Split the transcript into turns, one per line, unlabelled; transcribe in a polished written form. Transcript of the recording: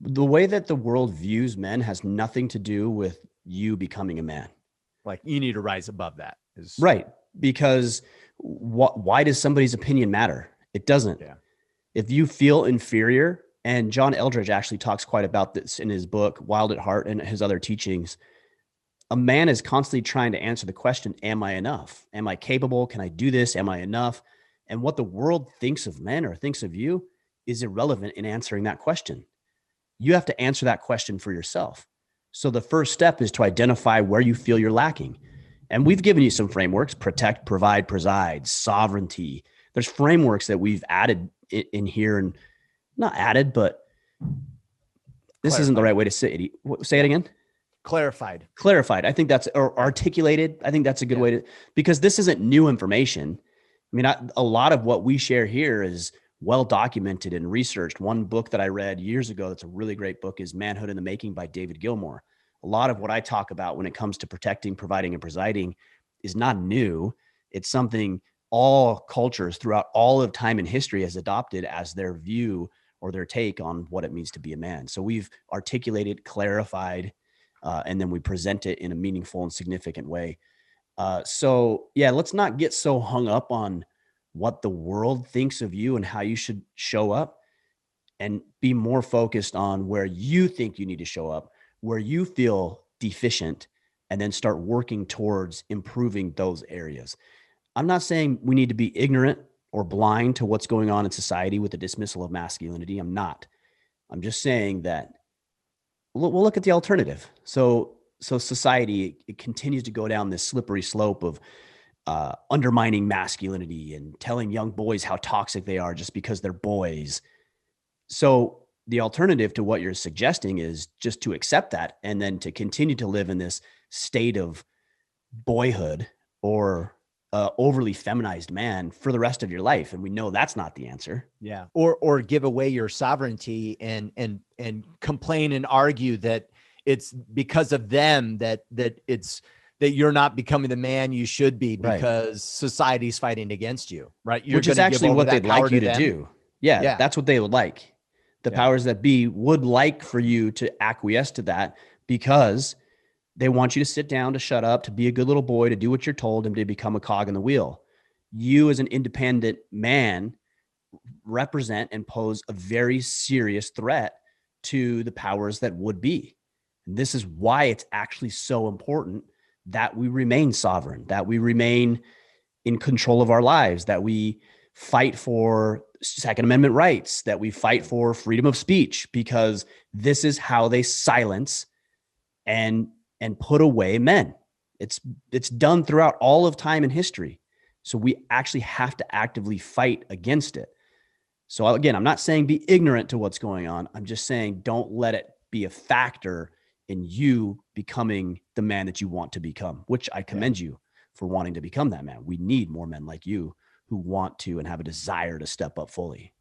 The way that the world views men has nothing to do with you becoming a man.
Like, you need to rise above that.
Right. Because why does somebody's opinion matter? It doesn't.
Yeah.
If you feel inferior, and John Eldredge actually talks quite about this in his book, Wild at Heart, and his other teachings, a man is constantly trying to answer the question, am I enough? Am I capable? Can I do this? Am I enough? And what the world thinks of men or thinks of you is irrelevant in answering that question. You have to answer that question for yourself. So the first step is to identify where you feel you're lacking. And we've given you some frameworks: protect, provide, preside, sovereignty. There's frameworks that we've added in here, and not added, but this isn't the right way to say it. Say it again. Clarified. I think that's, or articulated. I think that's a good way to, because this isn't new information. I mean, a lot of what we share here is well documented and researched. One book that I read years ago that's a really great book is Manhood in the Making by David Gilmour. A lot of what I talk about when it comes to protecting, providing, and presiding is not new. It's something all cultures throughout all of time and history has adopted as their view or their take on what it means to be a man. So we've articulated, clarified, and then we present it in a meaningful and significant way. So yeah, let's not get so hung up on what the world thinks of you and how you should show up, and be more focused on where you think you need to show up, where you feel deficient, and then start working towards improving those areas. I'm not saying we need to be ignorant or blind to what's going on in society with the dismissal of masculinity. I'm not. I'm just saying that we'll look at the alternative. So society, it continues to go down this slippery slope of undermining masculinity and telling young boys how toxic they are just because they're boys. So the alternative to what you're suggesting is just to accept that and then to continue to live in this state of boyhood or overly feminized man for the rest of your life. And we know that's not the answer.
Yeah. Or give away your sovereignty and complain and argue that it's because of them that you're not becoming the man you should be because society's fighting against you. Right.
Which is actually what they'd like you to do. Yeah. That's what they would like. The powers that be would like for you to acquiesce to that, because they want you to sit down, to shut up, to be a good little boy, to do what you're told, and to become a cog in the wheel. You, as an independent man, represent and pose a very serious threat to the powers that would be. And this is why it's actually so important that we remain sovereign, that we remain in control of our lives, that we fight for Second Amendment rights, that we fight for freedom of speech, because this is how they silence and put away men. It's done throughout all of time and history. So we actually have to actively fight against it. So again, I'm not saying be ignorant to what's going on. I'm just saying don't let it be a factor in you becoming the man that you want to become, which I commend you for wanting to become that man. We need more men like you who want to and have a desire to step up fully.